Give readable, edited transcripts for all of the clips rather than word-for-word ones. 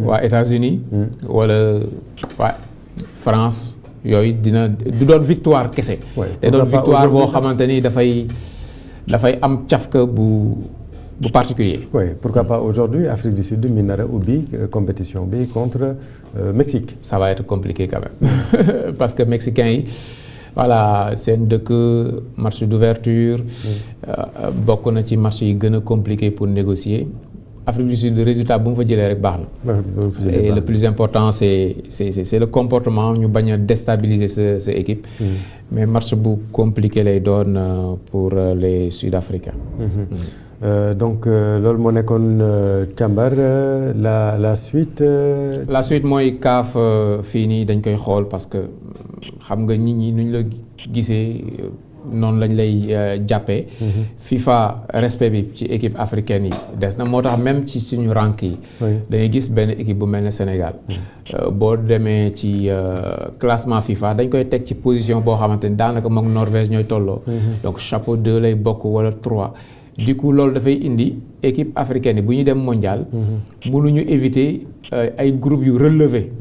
waa États-Unis wala waa France yooyu dina du doon victoire kese. te doon victoire boo xamante ni dafay am cafka bu particulier. Oui, pourquoi pas aujourd'hui Afrique du Sud mi nar a ubbi compétition bi contre Mexique. Ça va être compliqué quand même parce que mexicains yi voilà seen dëkk match d'ouverture bokk na ci match yi gën a compliqué pour négocier. Afrique du Sud résultat bu mu fa jëlee rek baax na. Et le plus important c'est le comportement ñu bañ a déstabiliser sa équipe. Mais match bu compliqué lay doon pour les Sud-Africains. Donc loolu moo nekkoon càmbar la suite. La suite mooy CAF fii nii dañ koy xool parce que xam nga nit ñi nuñ la gisee noonu lañ lay jàppee. FIFA respect bi ci équipe africaine yi des na moo tax même ci suñu rank yi. dañuy gis benn équipe bu mel ne Sénégal. boo demee ci classement FIFA dañ koy teg ci position boo xamante ni daanaka moom Norvège ñooy tolloo. Donc chapeau 2 lay bokk wala 3. Du coup loolu dafay indi équipe africaine yi bu ñu dem mondial. mënuñu éviter ay groupes yu relevé.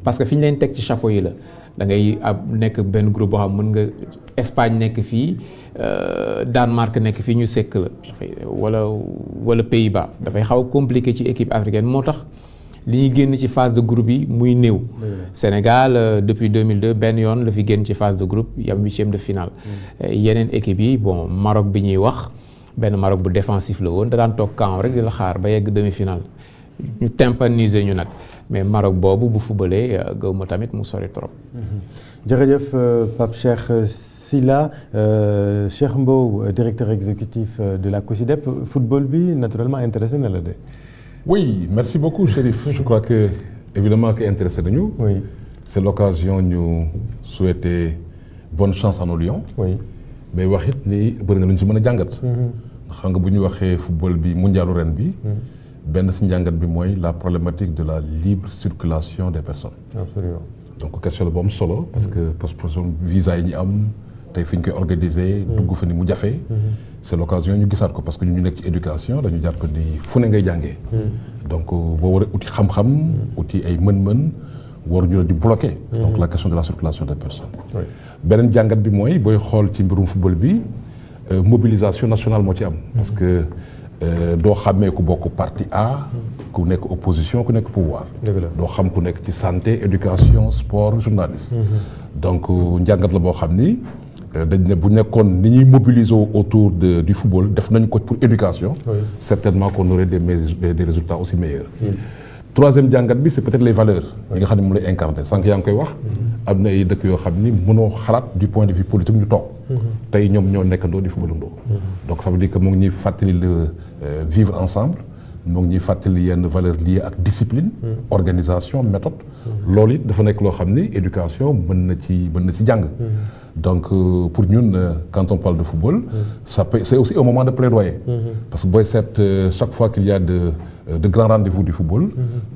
parce que fi ñu leen teg ci chapeau yi la da ngay nekk benn groupe boo xam mën nga Espagne nekk fii Danemark nekk fii ñu sekk la dafay wala Pays-Bas dafay xaw a compliqué ci équipe africaine moo tax li ñuy génn ci phase de groupe yi muy néew. Sénégal depuis 2002 benn yoon la fi génn ci phase de groupe yam 8e de finale. yeneen équipe yi bon Maroc bi ñuy wax. benn Maroc bu défensif la woon da daan toog camp rek di la xaar ba yegg demi-finale ñu tympaniser ñu nag mais Maroc boobu bu fubalee gaw ma tamit mu sori trop. jërëjëf Pape Cheikh Sylla Cheikh Mbow directeur exécutif de la COSYDEP football bi naturellement intéressé na la de. Oui, merci beaucoup Chérif. Je crois que évidemment que intéressé nañu. Oui. C'est l'occasion ñu souhaiter bonne chance à nos Lions. Oui. mais wax it ni bëri na lu ñu ci mën a jàngat. xam nga bu ñu waxee football bi mondialu ren bi. benn si njàngat bi mooy la problématique de la libre circulation des personnes. Absolument. donc question la bu am solo. parce que post-production visa yi ñu am tey fi ñu koy organiser. dugg fa ni mu jafe. c'est l'occasion ñu gisaat ko parce que ñu nekk ci éducation dañu jàpp ni fu ne ngay jàngee. donc boo war a uti xam-xam. uti ay mën-mën. waruñu la di bloquer. donc la question de la circulation des personnes. beneen jàngat bi mooy booy xool ci mbirum football bi mobilisation nationale moo ci am. parce que doo xàmmee ku bokk parti A. ku nekk opposition ku nekk pouvoir. doo xam ku nekk ci santé éducation sport journaliste. donc njàngat la boo xam ni dañ ne bu nekkoon ni ñuy mobiliser autour du football def nañ ko pour éducation. certainement qu'on aurait des résultats aussi meilleurs. troisième jàngat bi c'est peut-être les valeurs yi nga xam ne moom lay incarner sànq yaa ngi koy wax am na ay dëkk yoo xam ni mënoo xalaat du point de vue politique ñu toog tey ñoom ñoo nekkandoo di footballandoo donc ça veut dire que mu ngi ñuy fàttali le vivre ensemble mu ngi ñuy fàttali yenn valeurs liées ak discipline organisation méthode loolu it dafa nekk loo xam ni éducation mën na ci jàng donc pour ñun quand on parle de football c'est aussi un moment de plaidoyer parce que booy seet chaque fois qu'il y a de grands rendez-vous du football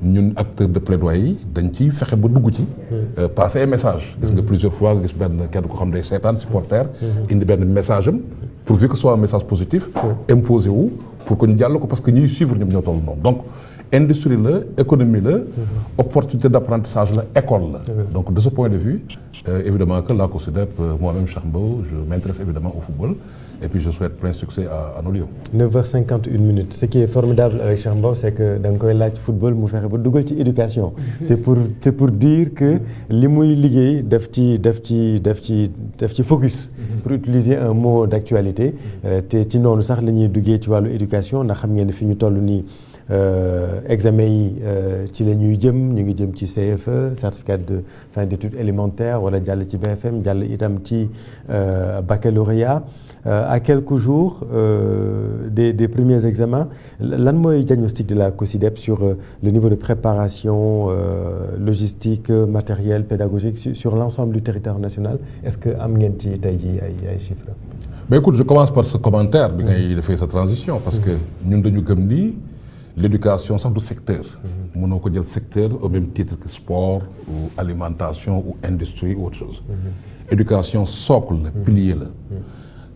ñun acteurs de plaidoyer yi dañ ciy fexe ba dugg ci passer un message gis nga plusieurs fois nga gis benn kenn ko xam day seetaan supporter indi benn message am pourvu que ce soit un message positif imposé wu pour que ñu jàll ko parce que ñuy suivre ñoom ñoo toll noonu donc industrie la économie la opportunité d'apprentissage la école la donc de ce point de vue évidemment que la COSYDEP moi-même Cheikh Mbow je m'intéresse évidemment au football et puis je souhaite plein succès à nos Lions. 9h51. Ce qui est formidable avec Cheikh Mbow c'est que da nga koy laaj football mu fexe ba dugal ci éducation. c'est pour dire que li muy liggéey daf ci focus. pour utiliser un mot d'actualité. te ci noonu sax la ñuy duggee ci wàllu éducation ndax xam ngeen ne fi ñu toll nii. examen yi ci la ñuy ñu ngi jëm ci CFE certificat de fin d'études élémentaires wala jàll ci BFM jàll itam ci baccalauréat à quelques jours des premiers examens lan mooy diagnostic de la COSYDEP sur le niveau de préparation logistique matériel pédagogique sur l'ensemble du territoire national est-ce que am ngeen ci tey jii ay chiffres. Mais écoute, je commence par ce commentaire bi ngay defee sa transition parce que ñun dañu gëm ni l'éducation sax du secteur mënoo ko jël secteur au même titre que sport ou alimentation ou industrie ou autre chose éducation socle la pilier la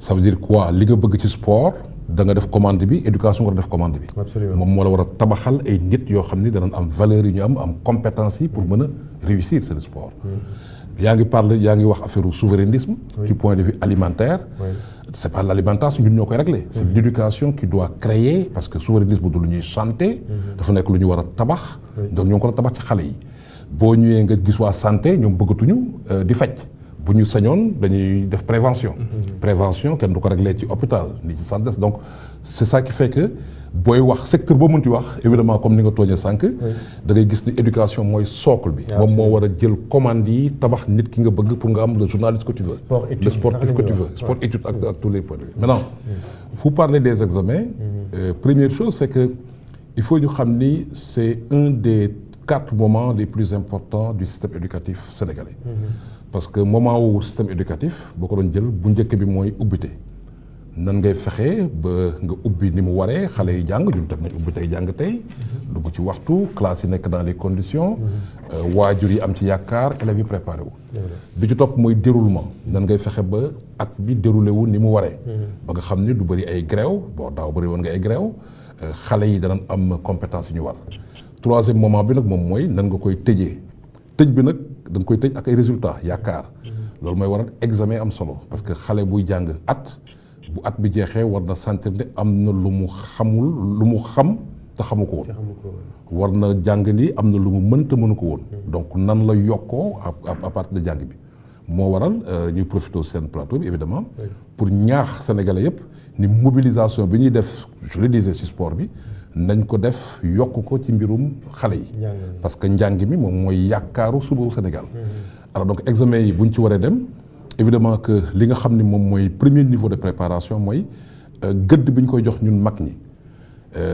ça veut dire quoi li nga bëgg ci sport da nga def commande bi éducation war a def commande bi. Absolument. moom moo la war a tabaxal ay nit yoo xam ni danañ am valeur yi ñu am compétence yi pour mën a réussir seen sport. yaa ngi wax affaire souverainisme. du point de vue alimentaire. C'est pas l'alimentation ñun ñoo koy régler. C'est l'éducation qui doit créer parce que souverainisme du lu ñuy santé. dafa nekk lu ñu war a tabax. donc ñoo ngi ko war a tabax ci xale yi. boo ñëwee nga gis waa santé ñoom bëggatuñu di faj. bu ñu sañoon dañuy def prévention. prévention kenn du ko régler ci hôpital ni ci santé donc c'est ça qui fait que booy wax secteur boo mënti wax évidemment comme ni nga tooñee sànq. da ngay gis ni éducation mooy socle bi. moom moo war a jël commande yi tabax nit ki nga bëgg pour nga am le journaliste que tu veux. le sportif que tu veux. sport étude ak tous les points de vue. maintenant vous parlez des examens. Première chose c'est que il faut ñu xam ni c'est un des 4 moments les plus importants du système éducatif sénégalais. Parce que moment wu système éducatif boo ko doon jël bu njëkk bi mooy ubbite nan ngay fexe ba nga ubbi ni mu waree xale yi jàng ñun tam nañ ubbi tey jàng tey dugg ci waxtu classe yi nekk dans les conditions waajur yi am ci yaakaar élèves yi préparé wu bi ci topp mooy déroulement nan ngay fexe ba at bi déroulé wu ni mu waree ba nga xam ni du bëri ay grève bon daaw bëri woon nga ay grève xale yi danañ am compétence yu ñu war troisième moment bi nag moom mooy nan nga koy tëjee tëj bi nag da nga koy tëj ak ay résultats yaakaar loolu mooy waral examen am solo parce que xale buy jàng bu at bi jeexee war na sentir ne am na lu mu xam te xamu ko woon war na jàng ni am na lu mu mën te mënu ko woon donc nan la yokkoo à partir de jàng bi moo waral ñuy profité seen plateau bi évidemment pour ñaax sénégalais yëpp ni mobilisation bi ñuy def je le disais ci sport bi nañ ko def yokk ko ci mbirum xale yi parce que njàng mi moom mooy yaakaaru suba Sénégal alors donc examen yi buñ ci waree dem évidemment que li nga xam ni moom mooy premier niveau de préparation mooy gëdd bi ñu koy jox ñun mag ñi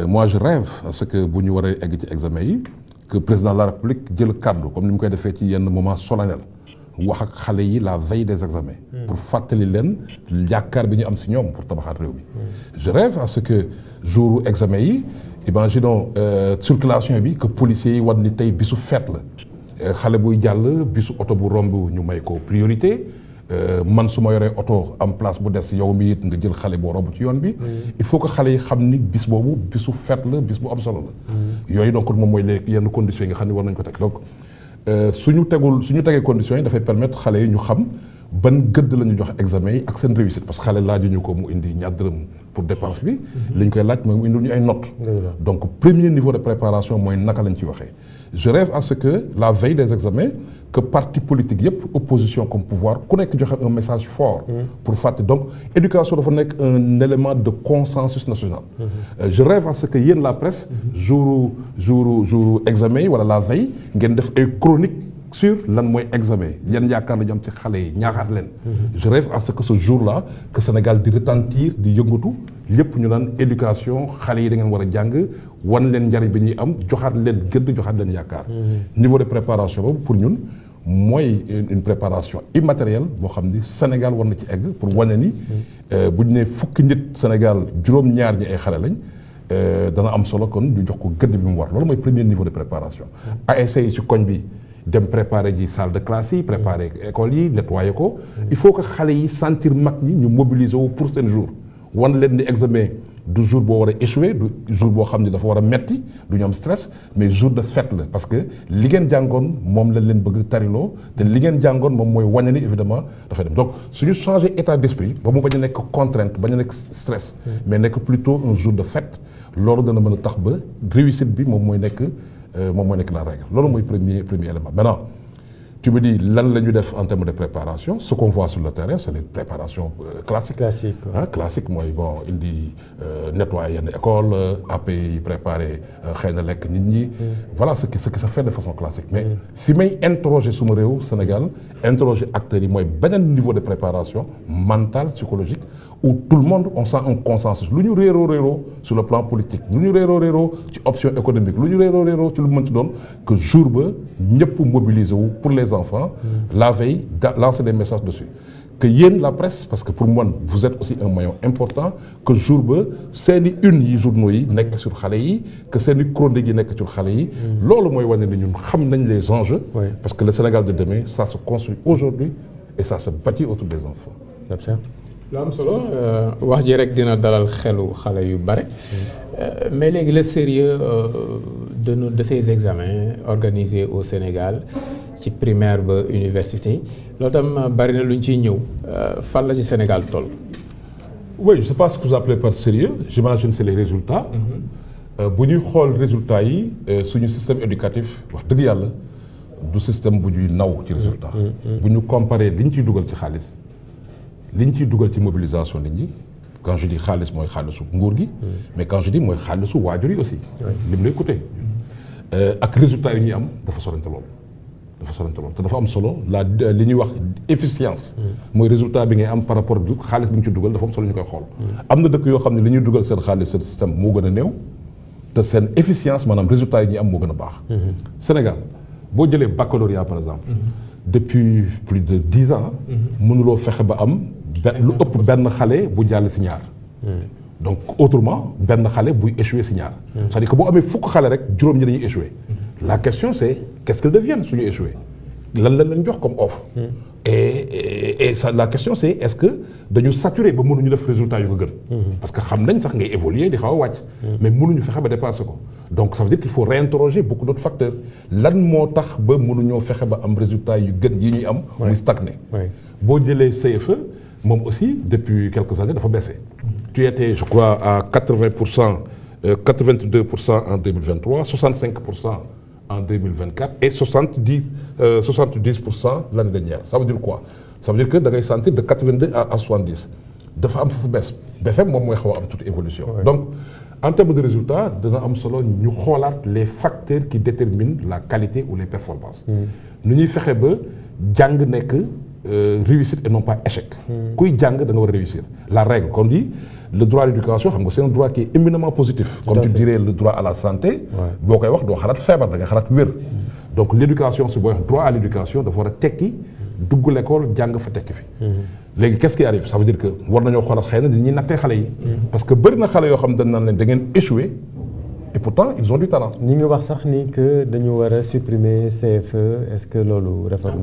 moi je rêve parce que bu ñu waree egg ci examen yi que président de la République jël kàddu comme ni mu koy defee ci yenn moment solennel wax ak xale yi la veille des examens pour fàttali leen yaakaar bi ñu am si ñoom pour tabaxaat réew mi je rêve à ce que jour examen yi imaginons circulation bi que policiers yi war ni tey bisu fête la xale buy jàll bisu oto bu romb ñu may ko priorité man su ma yoree oto am place bu des yow mi it nga jël xale boo romb ci yoon bi il faut que xale yi xam ni bis boobu bisu fête la bis bu am solo la yooyu donc moom mooy les yenn conditions yi nga xam ne war nañ ko teg donc suñu tegee conditions yi dafay permettre xale yi ñu xam ban gëdd la ñu jox examen yi ak seen réussite parce que xale laajuñu ko mu indi ñaar dërëm pour dépense bi li ñu koy laaj mooy mu indil ñu ay notes donc premier niveau de préparation mooy naka lañ ci waxee je rêve à ce que la veille des examens que parti politique yëpp opposition comme pouvoir ku nekk joxe un message fort pour fàtte donc éducation dafa nekk un élément de consensus national je rêve à ce que yéen la presse jour examen yi wala la veille ngeen def ay chronique sur lan mooy examen yan yaakaar la ñu am ci xale yi ñaaxaat leen je rêve à ce que ce jour-là que Sénégal di retentir di yëngatu lépp ñu naan éducation xale yi da ngeen war a jàng wan leen njariñ bi ñuy am joxaat leen gëdd joxaat leen yaakaar niveau de préparation boobu pour ñun mooy une préparation immatérielle boo xam ni Sénégal war na ci egg pour wane ni bu ñu nee fukki nit Sénégal juróom-ñaar ñi ay xale lañ dana am solo kon ñu jox ko gëdd bi mu war loolu mooy premier niveau de préparation ASC yi ci koñ bi dem préparer ji salle de classe yi préparer école yi nettoyer ko il faut que xale yi sentir mag ñi ñu mobiliser wu pour seen jour wan leen ni examen du jour boo war a échouer du jour boo xam ne dafa war a metti du ñu am stress mais jour de fête la parce que li ngeen jàngoon moom lañ leen bëgg tariloo te li ngeen jàngoon moom mooy wane ni évidemment dafay dem donc suñu changer état d'esprit ba mu bañ a nekk contrainte bañ a nekk stress mais nekk plutôt un jour de fête loolu dana mën a tax ba réussite bi moom mooy nekk la règle loolu mooy premier élément maintenant tu me dis lan la ñu def en termes de préparation ce qu'on voit sur le terrain c'est les préparations classiques classique mooy bon indi nettoyer yenn école API préparer xëy na lekk nit ñi voilà ce qui se fait de façon classique mais fi may interroger suma réew Sénégal interroger acteurs yi mooy beneen niveau de préparation mentale psychologique où tout le monde on sent un consensus lu ñu réeroo sur le plan politique lu ñu réeroo ci option économique lu ñu réeroo ci lu mën ci doon que jour ba ñëpp mobiliser wu pour les enfants la veille lancer des messages dessus que yéen la presse parce que pour moi vous êtes aussi un maillon important que jour ba seeni une yi journaux yi nekk sur xale yi que seeni chroniques yi nekk sur xale yi loolu mooy wane ne ñun xam nañ les enjeux parce que le Sénégal de demain ça se construit aujourd'hui et ça se bâtit autour des enfants. lu am solo wax ji rek dina dalal xelu xale yu bare mais léegi le sérieux de ces examens organisés au Sénégal ci primaire ba université loolu tam bari na lu ñu ciy ñëw fan la ci Sénégal toll. Oui, je ne sais pas ce que vous appelez par sérieux, j'imagine que c'est les résultats. Bu ñuy xool résultats yi suñu système éducatif wax dëgg yàlla du système bu ñuy naw ci résultat. bu ñu comparé li ñu ciy dugal ci xaalis li ñu ciy dugal ci mobilisation nit ñi quand je dis xaalis mooy xaalisu nguur gi. mais quand je dis mooy xaalisu waajur yi aussi. lim lay coûté. ak résultats yi ñuy am dafa sorante lool. te dafa am solo li ñuy wax efficience. mooy résultat bi ngay am par rapport ak xaalis bi ñu ci dugal dafa am solo ñu koy xool. am na dëkk yoo xam ne li ñuy dugal seen xaalis seen système moo gën a néew te seen efficience maanaam résultat yi ñuy am moo gën a baax. Sénégal boo jëlee baccalauréat par exemple. depuis plus de 10 ans. mënuloo fexe ba am lu ëpp benn xale bu jàll si ñaar. donc autrement benn xale buy échoué si ñaar. c'est-à-dire que boo amee fukk xale rek juróom ñi dañuy échoué. la question c'est qu'est-ce qu'ils deviennent suñu échoué lan lañ leen jox comme offre. et ça la question c'est est-ce que dañu saturé ba mënuñu def résultat yu ko gën. parce que xam nañ sax ngay évoluer di xaw a wàcc. mais mënuñu fexe ba dépasser ko. donc ça veut dire qu'il faut réinterroger beaucoup d'autres facteurs lan moo tax ba mënuñoo fexe ba am résultat yu gën yi ñuy am. muy stagné. boo jëlee CFE moom aussi depuis quelques années dafa baissé. tu étais je crois à 80%, 82% en 2023, 65% en 2024 et 70% l'année dernière. Ça veut dire quoi? Ça veut dire que da ngay sentir de 82 à 70 dafa am foofu baisse BFM moom mooy xaw a am toute évolution. Donc en termes de résultats dina am solo ñu xoolaat les facteurs qui déterminent la qualité ou les performances. nu ñuy fexe ba jàng nekk réussite et non pas échec. kuy jàng da nga war a réussir. La règle qu'on dit le droit à l'éducation xam nga c'est un droit qui est éminemment positif. Comme tu dirais le droit à la santé. boo koy wax doo xalaat feebar da nga xalaat wér. donc l'éducation si booy wax droit à l'éducation dafa war a tekki dugg l'école jàng fa tekki fi. léegi qu'est-ce qui arrive ça veut dire que war nañoo xoolaat xëy na dañuy nattee xale yi. parce que bëri na xale yoo xam dañ naan leen da ngeen échoué. et pourtant ils ont du talent. ñi ngi wax sax ni que dañu war a supprimer CFE est-ce que loolu réforme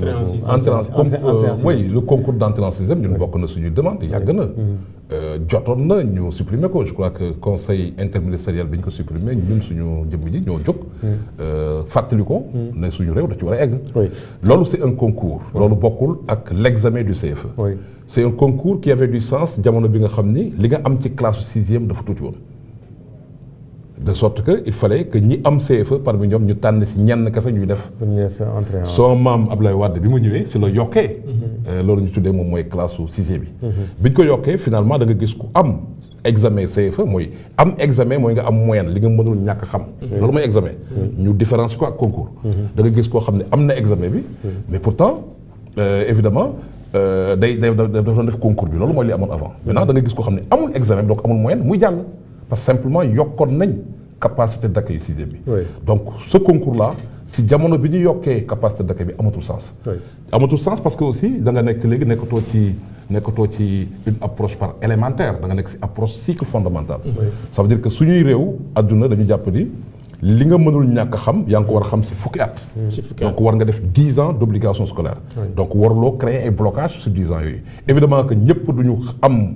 oui le concours d'entrée en sixième ñun bokk na suñu demande yàgg na. jotoon na ñu supprimer ko je crois que conseil interministériel bi ñu ko supprimer ñun suñu jëmm ji ñoo jóg. fàttali ko. ne suñu réew da ci war a egg. loolu c'est un concours. loolu bokkul ak l'examen du CFE. c'est un concours qui avait du sens jamono bi nga xam ni li nga am ci classe sixième dafa tuuti woon. de sorte que il fallait que ñi am CFE parmi ñoom ñu tànn ci ñenn kese ñuy def. soo maam Ablaye Wade bi mu ñëwee ci la yokkee. loolu ñu tuddee moom mooy classe su sixième bi. biñ ko yokkee finalement da nga gis ku am examen CFE mooy am examen mooy nga am moyenne li nga mënul ñàkk xam. loolu mooy examen. ñu différencier ko ak concours. da nga gis koo xam ne am na examen bi. mais pourtant évidemment day doon def concours bi loolu mooy li amoon avant. maintenant da nga gis koo xam ne amul examen donc amul moyenne muy jàll. parce que simplement yokkoon nañ capacité d'accueil sixième bi. donc ce concours-là si jamono bi ñu yokkee capacité d'accueil bi amatul sens. amatul sens parce que aussi da nga nekk léegi nekkatoo ci une approche par élémentaire da nga nekk ci approche cycle fondamental. ça veut dire que suñuy réew adduna dañu jàpp ni li nga mënul ñàkk a xam yaa ngi ko war a xam ci fukki at. donc war nga def 10 ans d'obligation scolaire. donc warloo créer ay blocages sur 10 ans yooyu. évidemment que ñëpp duñu am.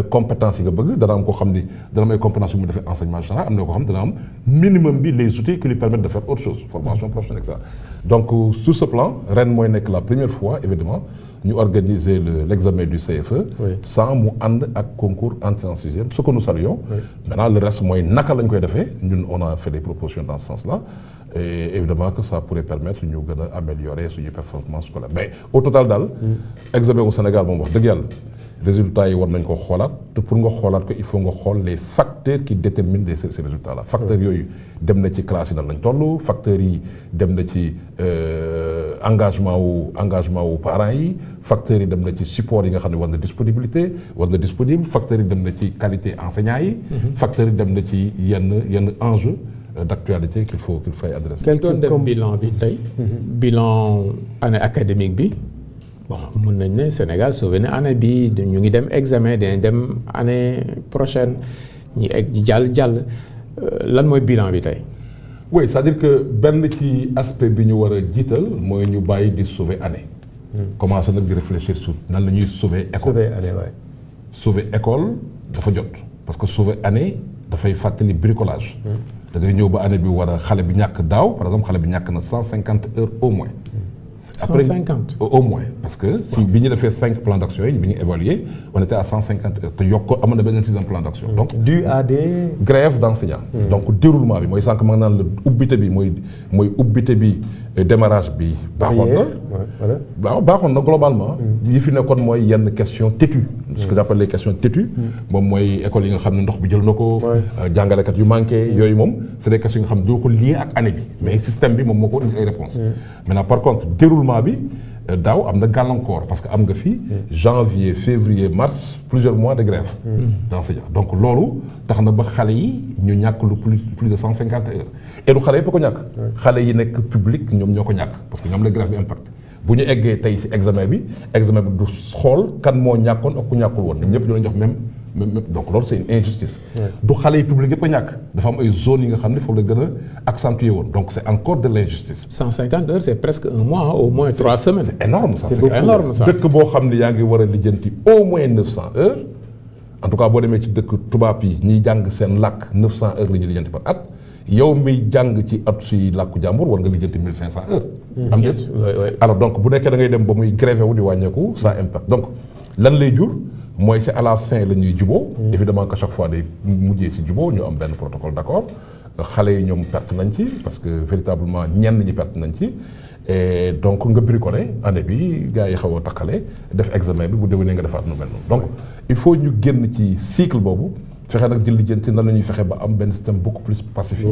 compétence yi nga bëgg dana am koo xam ni dana am ay compétence yu mu defee enseignement général am na koo xam dana am minimum bi les outils qui lui permettent de faire autre chose formation professionnelle etc. donc sur ce plan ren mooy nekk la première fois évidemment ñu organiser l'examen du CFE sans mu ànd ak concours entrée en sixième ce que nous saluons. Maintenant le reste mooy naka lañ koy defee ñun on a fait des propositions dans ce sens-là et évidemment que ça pourrait permettre ñu gën a améliorer suñu performance scolaire mais au total daal examen au Sénégal moom wax dëgg yàlla résultats yi war nañ ko xoolaat te pour nga xoolaat ko il faut nga xool les facteurs qui déterminent ces résultats là facteurs yooyu dem na ci classe yi nan lañ toll facteurs yi dem na ci engagement wu parents yi facteurs yi dem na ci support yi nga xam ne war na disponibilité war na disponible facteurs yi dem na ci qualité enseignants yi facteurs yi dem na ci yenn enjeux d'actualité qu'il faut adresser. quel doon def bilan bi tey bilan année académique bi bon mën nañ ne Sénégal sauvé na année bi ñu ngi dem examen dinañ dem année prochaine ñi jàll lan mooy bilan bi tey. oui c'est-à-dire que benn ci aspect bi ñu war a jiital mooy ñu bàyyi di sauver année. commencer nag di réfléchir sur nan la ñuy sauver école. sauver école dafa jot parce que sauver année dafay fàttali bricolage. da ngay ñëw ba année bi war a xale bi ñàkk daaw par exemple xale bi ñàkk na 150 heures au moins. 150 au moins parce que si bi ñu defee 5 plans d'action yi bi ñu évalué on était à 150 heures te yokk amoon na beneen 6e plan d'action. donc dû à des grève d'enseignants. donc déroulement bi mooy sànq ma naan la ubbite bi mooy ubbite bi démarrage bi. baaxoon na waaw baaxoon na globalement. yi fi nekkoon mooy yenn question têtues. ce que j'appelle les questions têtues. moom mooy école yi nga xam ne ndox bi jël na ko. jàngalekat yu manqué yooyu moom c'est des questions yi nga xam ne doo ko lié ak année bi mais système bi moom moo ko indi ay réponses. maintenant par contre déroulement bi daaw am na gàllankoor parce que am nga fi janvier février mars plusieurs mois de grève d'enseignants donc loolu tax na ba xale yi ñu ñàkk lu plus de 150 heures et du xale yëpp ko ñàkk xale yi nekk public ñoom ñoo ko ñàkk parce que ñoom la grève bi impact bu ñu eggee tey ci examen bi du xool kan moo ñàkkoon ak ku ñàkkul woon ñoom ñëpp ñu leen jox même donc loolu c'est une injustice du xale yi public yëpp a ñàkk dafa am ay zones yi nga xam ne foofu la gën a accentuer woon donc c'est encore de l'injustice 150 heures c'est presque un mois au moins 3 semaines. c'est énorme ça c'est énorme ça dëkk boo xam ne yaa ngi war a lijjanti au moins 900 heures en tout cas boo demee ci dëkk tubaab yi ñiy jàng seen làkk 900 heures la ñuy lijjanti par at yow mi jàng ci at si làkku jàmbur war nga lijjanti 1500 heures. am na alors donc bu nekkee da ngay dem ba muy grévé wu di wàññeeku ça impact donc lan lay jur. mooy c'est à la fin la ñuy juboo évidemment que chaque fois day mujjee ci juboo ñu am benn protocole d'accord xale yi ñoom perte nañ ci parce que véritablement ñenn ñi perte nañ ci et donc nga bricolé année bi gars yi xaw a takkale def examen bi bu déwénee nga defaat nu mel noonu donc il faut ñu génn ci cycle boobu fexe nag jël lijjanti nan la ñuy fexe ba am benn système beaucoup plus pacifié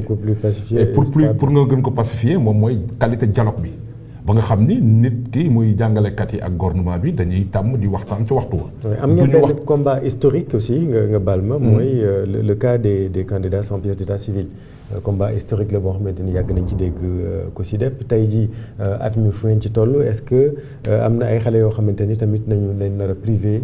et pour nga gën ko pacifier moom mooy qualité dialogue bi ba nga xam ni nit ki muy jàngalekat yi ak gouvernement bi dañuy tàmm di waxtaan ci waxtu wa. am ngeen benn combat historique aussi nga baal ma. mooy le cas des candidats sans pièce d'état civil. combat historique la boo xamante ni yàgg nañ ci dégg COSYDEP tey jii at mi fu ngeen ci toll est-ce que am na ay xale yoo xamante ni tamit nañu leen nar a privé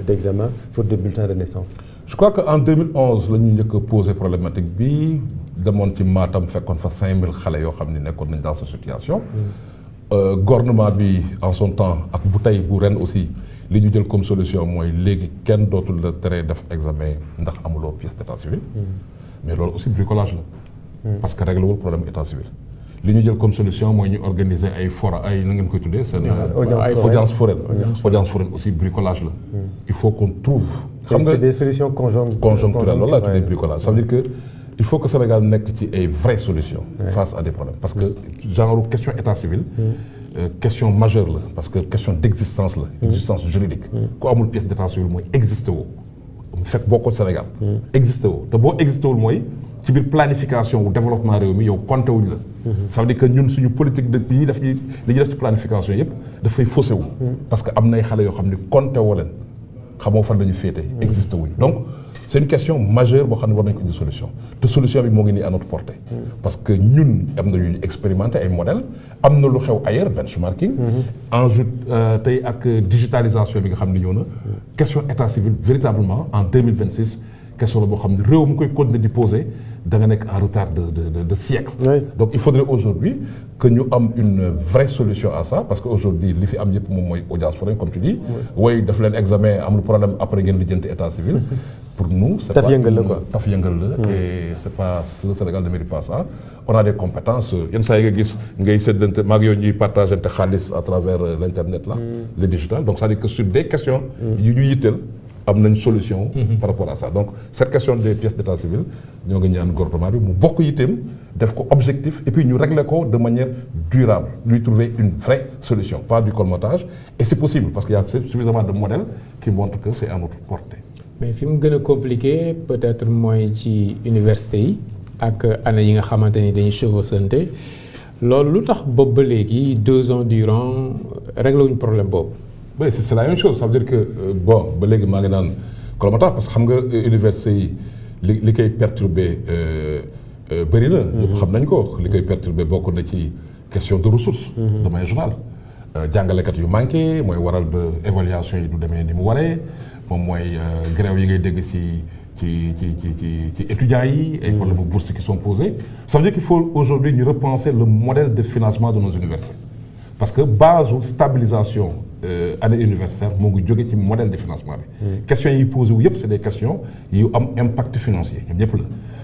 d'examen pour des bulletins de naissance. je crois que en 2011 la ñu njëkk a posé problématique bi. demoon ci Matam fekkoon fa 5000 xale yoo xam ne nekkoon nañ dans cette situation. Gouvernement bi en son temps ak bu tey bu ren aussi li ñu jël comme solution mooy léegi kenn dootul la tere def examen ndax amuloo pièce d'état civil. mais loolu aussi bricolage la. parce que réglé wul problème état civil. li ñu jël comme solution mooy ñu organiser ay fora ay na ngeen koy tuddee seen. audience foraine aussi bricolage la. il faut qu'on trouve. xam nga c'est des solutions conjoncturelles loolu laa tuddee bricolage ça veut dire que. il faut que Sénégal nekk ci ay vraies solutions face à des problèmes parce que genre question état civil question majeure la parce que question d'existence la existence juridique ku amul pièce d'état civil mooy existé woo fekk bokkoo Sénégal existé woo te boo existé wul mooy ci biir planification wu développement réew mi yow compté wuñ la ça veut dire que ñun suñu politique de bi ñuy def li ñuy def ci planification yëpp dafay faussé wu parce que am nay xale yoo xam ne compté woo leen xamoo fan la ñu féete existé wuñ donc c'est une question majeure boo xam ne war nañu ko indi solution te solution bi moo ngi nii à notre portée parce que ñun am na yu expérimenté ay modèles am na lu xew ailleurs benchmarking enjeu tey ak digitalisation bi nga xam ne ñëw na question état civil véritablement en 2026 question la boo xam ne réew mu koy continuer di poser da nga nekk en retard de siècle donc il faudrait aujourd'hui que ñu am une vraie solution à ça parce que aujourd'hui li fi am yëpp moom mooy audience foraine comme tu dis way daf leen examen amul problème après ngeen lijjanti état civil pour nous c'est taf yëngal la quoi taf yëngal la et c'est pas le Sénégal ne mérite pas ça on a des compétences yenn saa yi nga gis ngay séddante maag yow ñuy partagante xaalis à travers l'internet là le digital donc c'est-à-dire que sur des questions yu ñu yitteel am nañ solution par rapport à ça donc cette question des pièces d'état civil ñoo ngi ñaan gouvernement bi mu bokk yitteem def ko objectif et puis ñu régler ko de manière durable lui trouver une vraie solution pas du colmatage et c'est possible parce qu'il y a suffisamment de modèles qui montrent que c'est à notre portée. mais fi mu gën a compliqué peut-être mooy ci université yi ak année yi nga xamante ni dañuy chevauchante loolu lu tax boobu ba léegi 2 ans durant réglé wuñ problème boobu. oui c'est la même chose ça veut dire que bon ba léegi maa ngi naan colmatage parce que xam nga université yi li koy perturber bëri na. ñëpp xam nañ ko li koy perturber bokk na ci question de ressources. de manière générale jàngalekat yu manqué mooy waral ba évaluation yi du demee ni mu waree moom mooy grève yi ngay dégg ci étudiants yi ay problèmes de bourse qui sont posés ça veut dire qu'il faut aujourd'hui ñu repenser le modèle de financement de nos universités parce que base stabilisation année universitaire moo ngi jóge ci modèle de financement bi. questions yi posé wu yëpp c'est des questions yu am impact financier ñoom ñëpp la.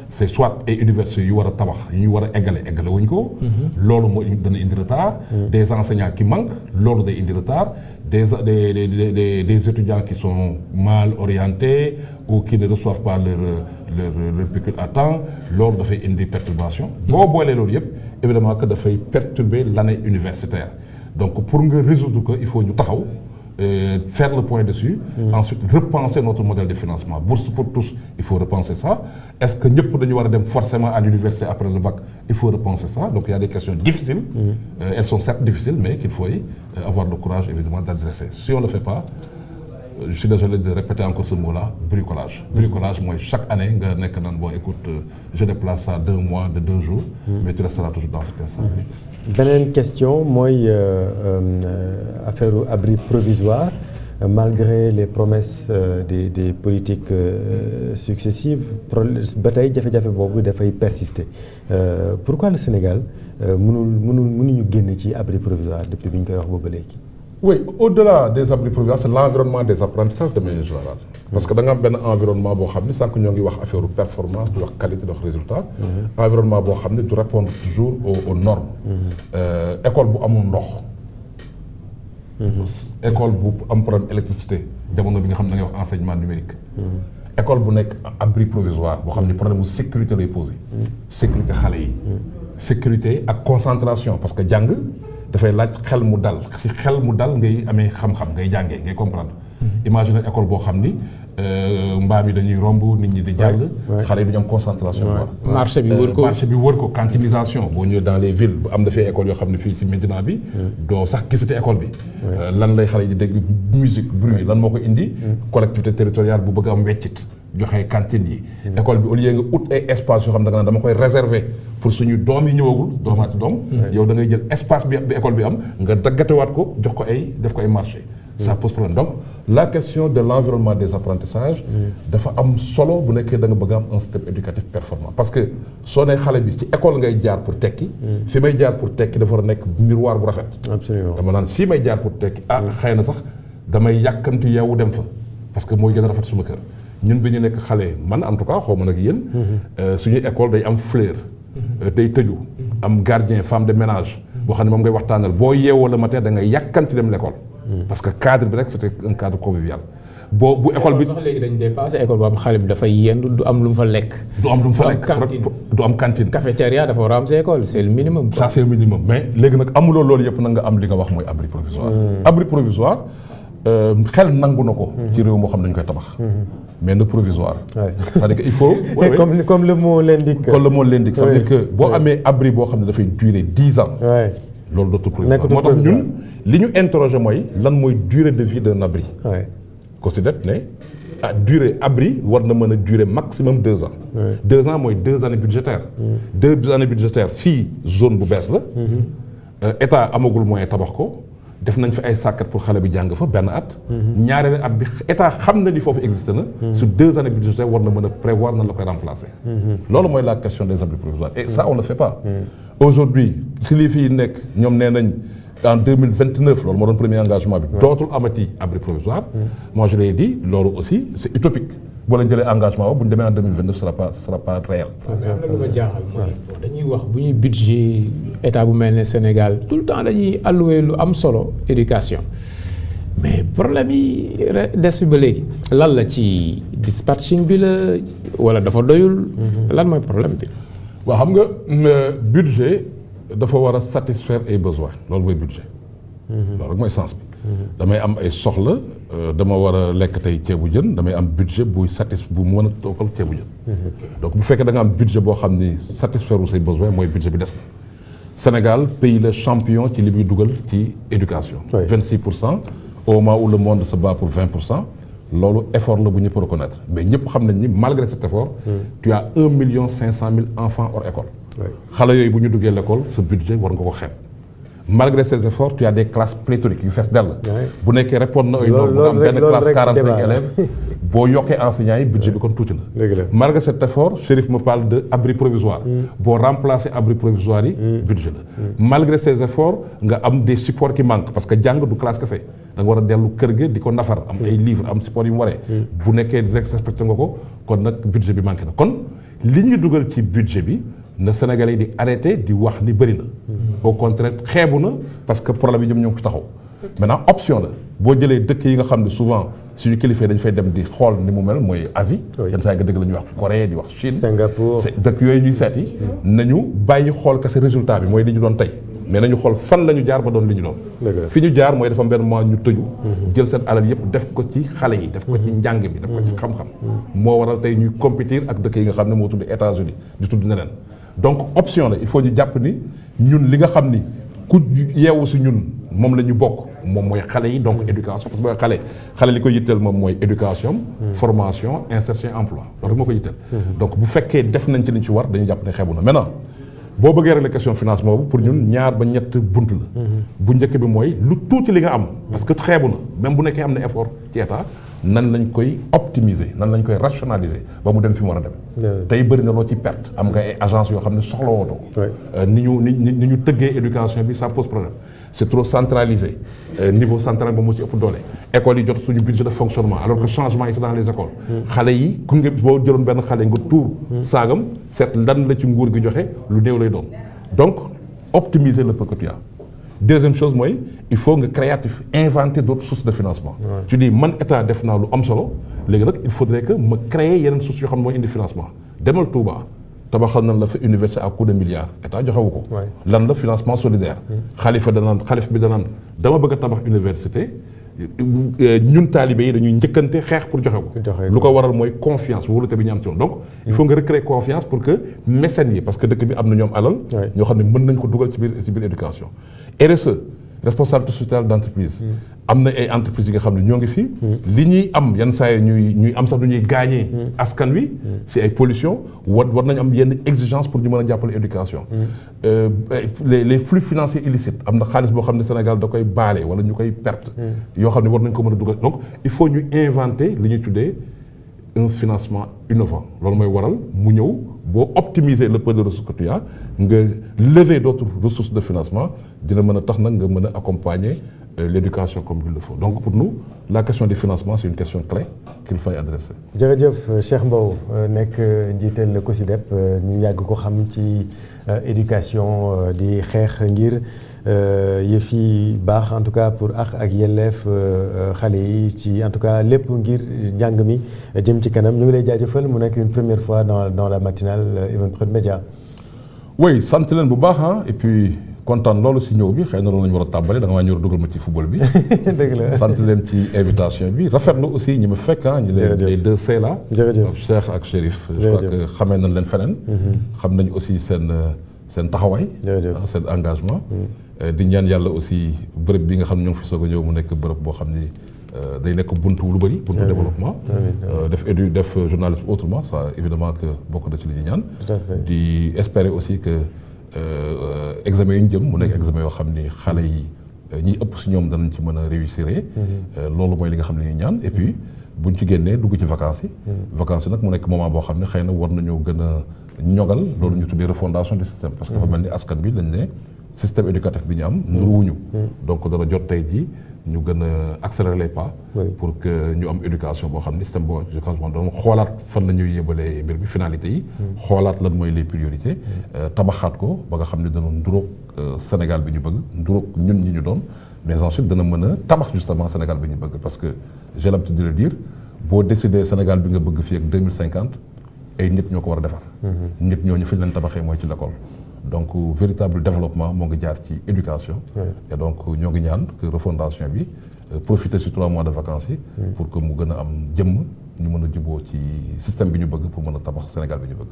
c'est soit ay universités yu war a tabax yu ñu war a eggale wuñ ko. loolu moo dana indi retard. des enseignants qui manquent loolu day indi retard des étudiants qui sont mal orientés ou qui ne reçoivent pas leur pécule à temps loolu dafay indi perturbation. boo boolee loolu yëpp évidemment que dafay perturber l'année universitaire donc pour nga résoudre que il faut ñu taxaw. Faire le point dessus, ensuite repenser notre modèle de financement. Bourse pour tous, il faut repenser ça. Est-ce que nous pouvons aller forcément à l'université après le bac? Il faut repenser ça. Donc il y a des questions difficiles. Elles sont certes difficiles, mais qu'il faut avoir le courage évidemment d'adresser. Si on ne le fait pas, je suis désolé de répéter encore ce mot-là, bricolage. Bricolage, moi, chaque année, bon, écoute, je déplace ça 2 mois, de 2 jours, mais tu resteras toujours dans cette instabilité. Beneen question mooy affaire abri provisoire malgré les promesses des politiques successives ba tey jafe-jafe boobu dafay persister pourquoi le Sénégal mënuñu génn ci abri provisoire depuis bi ñu koy wax boobu léegi. Oui, au-delà des abris provisoires, c'est l'environnement des apprentissages de manière générale. Parce que dans un environnement, sans que nous ayons affaire aux performances, de la qualité de résultats, environnement doit répondre toujours aux normes. École bu amul ndox. École bu am problème électricité, jamono bi nga xam ne da ngay wax enseignement numérique. École bu nekk abri provisoire boo xam ne problème de sécurité lay posé. Sécurité xale yi. Sécurité ak concentration parce que jàng dafay laaj xel mu dal ci xel mu dal ngay amee xam-xam ngay jàngee ngay comprendre. Imagine école boo xam ni mbaam yi dañuy romb nit ñi di jàll. xale yi duñu am concentration. marché bi wër ko cantinisation boo ñëwee dans les villes bu am dafay école yoo xam ne fii ci Médina bi. doo sax gisati école bi. lan lay xale yi di dégg musique bruit lan moo ko indi. collectivité territoriale bu bëgg am weccit joxe cantine yi. école bi au lieu nga ut ay espace yoo xam ne dama koy réserver pour suñu doom yi ñëwagul doomaati doom. yow da ngay jël espace bi école bi am nga daggatewaat ko jox ko def ko ay marché. Ça pose problème. Donc, la question de l'environnement des apprentissages, dafa am solo bu nekkee da nga bëgg am un système éducatif performant. Parce que soo nee xale bi ci école ngay jaar pour tekki. fi may jaar pour tekki dafa war a nekk miroir bu rafet. Absolument. dama naan fii may jaar pour tekki xëy na sax damay yàkkamti yeewu dem fa parce que mooy gën a rafet suma kër. ñun bi ñu nekk xale man en tout cas xaw ma nag yéen. suñuy école day am fleur. day tëju. am gardien femme de ménage. boo xam ne moom ngay waxtaanal boo yeewoo le matin da ngay yàkkamti dem l'école. parce que cadre bi rek c'était un cadre convivial. bu école bi sax léegi dañ dépassé école bu am xale bi dafay yendu du am lu mu fa lekk. du am cantine. cafétéria dafa war a am sa école c'est le minimum. ça c'est le minimum mais léegi nag amuloo loolu yëpp nag nga am li nga wax mooy abri provisoire. abri provisoire xel nangu na ko. ci réew moo xam ne dañu koy tabax. mais ne provisoire. c'est-à-dire que il faut. comme le mot l'indique. comme le mot l'indique. ça veut dire que boo amee abri boo xam ne dafay durer 10 ans. loolu dootul provisoire moo tax ñun li ñu interroger mooy lan mooy durée de vie d'un abri. considère ne durée abri war na mën a durer maximum 2 ans. 2 ans mooy 2 années budgétaires. 2 années budgétaires fii zone bu bees la. état amagul moyen tabax ko def nañ fi ay sàkkat pour xale bi jàng fa benn at. ñaareelu at bi état xam na ni foofu existe na. sur 2 années budgétaires war na mën a prévoir nan la koy remplacer. loolu mooy la question des abris provisoires et ça on le fait pas. Aujourd'hui kilifa yi nekk ñoom nee nañ en 2029 loolu moo doon premier engagement bi. dootul amati abri provisoire. moi je l'ai dit loolu aussi c'est utopique. boo leen jëlee engagement bu ñu demee en 2029 ce sera pas réel. am na lu ma jaaxal mooy dañuy wax bu ñuy budget état bu mel ne Sénégal tout le temps dañuy allouer lu am solo éducation mais problème yi des fi ba léegi lan la ci dispatching bi la wala dafa doyul. lan mooy problème bi. waaw xam nga budget dafa war a satisfaire ay besoins loolu mooy budget. loolu rek mooy sens bi. damay am ay soxla dama war a lekk tey ceebu jën damay am budget bu mën a toogal ceebu jën. donc bu fekkee da nga am budget boo xam ni satisfaire wu say besoins mooy budget bi des na. Sénégal pays le champion ci li muy dugal ci éducation. 26% au moment où le monde se bat pour 20%. loolu effort la bu ñëpp reconnaître mais ñëpp xam nañ ni malgré cet effort. tu as 1,5 million enfants hors école. xale yooyu bu ñu duggee l'école ce budget war nga ko xeeb. malgré ces efforts tu as des classes pléthoriques yu fees dell. bu nekkee répondre na ay normes bu am benn classe 45 élèves boo yokkee enseignants yi budget bi kon tuuti na. dëgg la malgré cet effort Chérif me parle de abri provisoire. boo remplacer abri provisoire yi. budget la. malgré ces efforts nga am des supports qui manquent parce que jàng du classe kese da nga war a dellu kër ga di ko nafar am ay livres am support yu mu waree. bu nekkee rek respecté nga ko kon nag budget bi manqué na kon li ñuy dugal ci budget bi na Sénégalais di arrêté di wax ni bëri na. au contraire xeebu na parce que problème yi ñoom ñoo ngi ko taxaw. maintenant option la boo jëlee dëkk yi nga xam ne souvent suñu kilifa dañ fay dem di xool ni mu mel mooy Asie. yenn saa yi nga dëgg la ñuy wax Corée di wax Chine. Singapour dëkk yooyu ñuy seeti. nañu bàyyi xool kese résultat bi mooy li ñu doon tey. mais nañu xool fan la ñu jaar ba doon li ñu doon. fi ñu jaar mooy dafa benn mois ñu tëju. jël seen alal yëpp def ko ci xale yi. def ko ci njàng bi def ko ci xam-xam. moo waral tey ñuy compétir ak dëkk yi nga xam ne moo tudd États-Unis di tudd neneen. donc option la il faut ñu jàpp ni ñun li nga xam ni ku yeewu si ñun moom la ñu bokk moom mooy xale yi donc éducation parce que xale li ko yitteel moom mooy éducation. formation insertion emploi loolu moo ko yitteel. donc bu fekkee def nañ ci li ñu ci war dañu jàpp ne xeebu na maintenant. boo bëggee régler question financement boobu pour ñun ñaar ba ñett bunt la. bu njëkk bi mooy lu tuuti li nga am. parce que xeebu na même bu nekkee am na effort ci état nan lañ koy optimiser nan lañ koy rationaliser ba mu dem fi mu war a dem. tey bëri na loo ci perte am nga ay agence yoo xam ne soxla wootoo ko. ni ñu tëggee éducation bi ça pose problème. c'est trop centralisé niveau central ba moo ci ëpp doole. écoles yi jot suñu budget de fonctionnement alors que changement yi c'est dans les écoles. xale yi ku nga boo jëloon benn xale nga tuur saagam seet lan la ci nguur gi joxe lu néew lay doon. donc optimiser le peu que tu as. deuxième chose mooy il faut nga créatif inventer d'autres sources de financement. tu dis man état def naa lu am solo léegi nag il faudrait que ma créer yeneen sources yoo xam ne mooy indi financement demal Touba. tabaxal nan la fa université à coup de milliards état joxewu ko. lan la financement solidaire. xalif bi danaan dama bëgg a tabax université ñun taalibe yi dañuy njëkkante xeex pour joxe ko. lu ko waral mooy confiance wóolute bi ñu am ci woon donc il faut nga recréer confiance pour que mécènes yi parce que dëkk bi am na ñoom alal. ñoo xam ne mën nañ ko dugal ci biir éducation. RSE responsabilité sociale d'entreprise. am na ay entreprises yi nga xam ne ñoo ngi fi. li ñuy am yenn saa yi ñuy am sax lu ñuy gaañee. askan wi si ay pollution war nañu am yenn exigence pour ñu mën a jàppale éducation. les flux financiers illicites am na xaalis boo xam ne Sénégal da koy baale wala ñu koy perte. yoo xam ne war nañ ko mën a dugal donc il faut ñu inventer li ñuy tuddee un financement innovant loolu mooy waral mu ñëw boo optimiser le peu de ressources que tu as nga lever d'autres ressources de financement dina mën a tax nag nga mën a accompagner l'éducation comme il le faut donc pour nous la question du financement c'est une question clé qu'il faut adresser. jërëjëf Cheikh Mbow nekk njiital COSYDEP ñu yàgg ko xam ci éducation di xeex ngir yëf yi baax en tout cas pour ak yelleef xale yi ci en tout cas lépp ngir njàng mi jëm ci kanam ñu ngi lay jaajëfal mu nekk une première fois dans la matinale Evenprod Média. oui sant leen bu baax et puis. kontaan loolu si ñëw bi xëy na loolu la ñu war a tàmbali da nga maa ñëw dugal ma ci football bi. dëgg la sant leen ci invitation bi rafetlu aussi ñi ma fekk ñi leen les deux C là. jërëjëf Cheikh ak Chérif. je crois que xamee nañ leen feneen. xam nañ aussi seen taxawaay. seen engagement. di ñaan yàlla aussi bërëb bi nga xam ne ñoo ngi fi soog a ñëw mu nekk bërëb boo xam ni day nekk buntu lu bëri. buntu développement. def journalisme autrement ça évidemment que bokk na ci li ñuy ñaan. di espérer aussi que. examen yi ñu jëm mu nekk examen yoo xam ni xale yi ñiy ëpp si ñoom danañ ci mën a réussir. loolu mooy li nga xam ne ñuy ñaan et puis buñ ci génnee dugg ci vacances yi. vacances yi nag mu nekk moment boo xam ne xëy na war nañoo gën a ñogal loolu ñu tuddee refondation du système. parce que dafa mel ni askan bi dañ ne système éducatif bi ñu am. nuruwuñu donc dana jot tey jii ñu gën a accélérer les pas. pour que ñu am éducation boo xam ne système boo éducation doon xoolaat fan la ñuy yëbalee mbir mi finalité yi. xoolaat lan mooy les priorités. tabaxaat ko ba nga xam ne dana nduróog Sénégal bi ñu bëgg nduróog ñun ñi ñu doon mais ensuite dana mën a tabax justement Sénégal bi ñu bëgg parce que j'ai l'habitude de le dire boo décidé Sénégal bi nga bëgg fii ak 2050 ay nit ñoo ko war a defar. nit ñooñu fi ñu leen tabaxee mooy ci l'école. donc véritable développement moo ngi jaar ci éducation. et donc ñoo ngi ñaan que refondation bi profiter ci 3 mois de vacances yi. pour que mu gën a am jëmm ñu mën a juboo ci système bi ñu bëgg pour mën a tabax Sénégal bi ñu bëgg.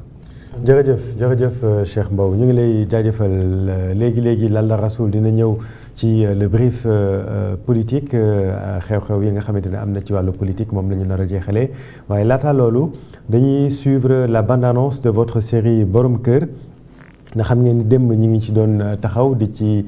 jërëjëf Cheikh Mbow ñu ngi lay jaajëfal léegi Lalla Rasoul dina ñëw ci le brief politique xew-xew yi nga xamante ne am na ci wàllu politique moom la ñu nar a jeexalee waaye laata loolu dañuy suivre la bande-annonce de votre série Borom Kër. nga xam ngeen ni démb ñi ngi ci doon taxaw di ci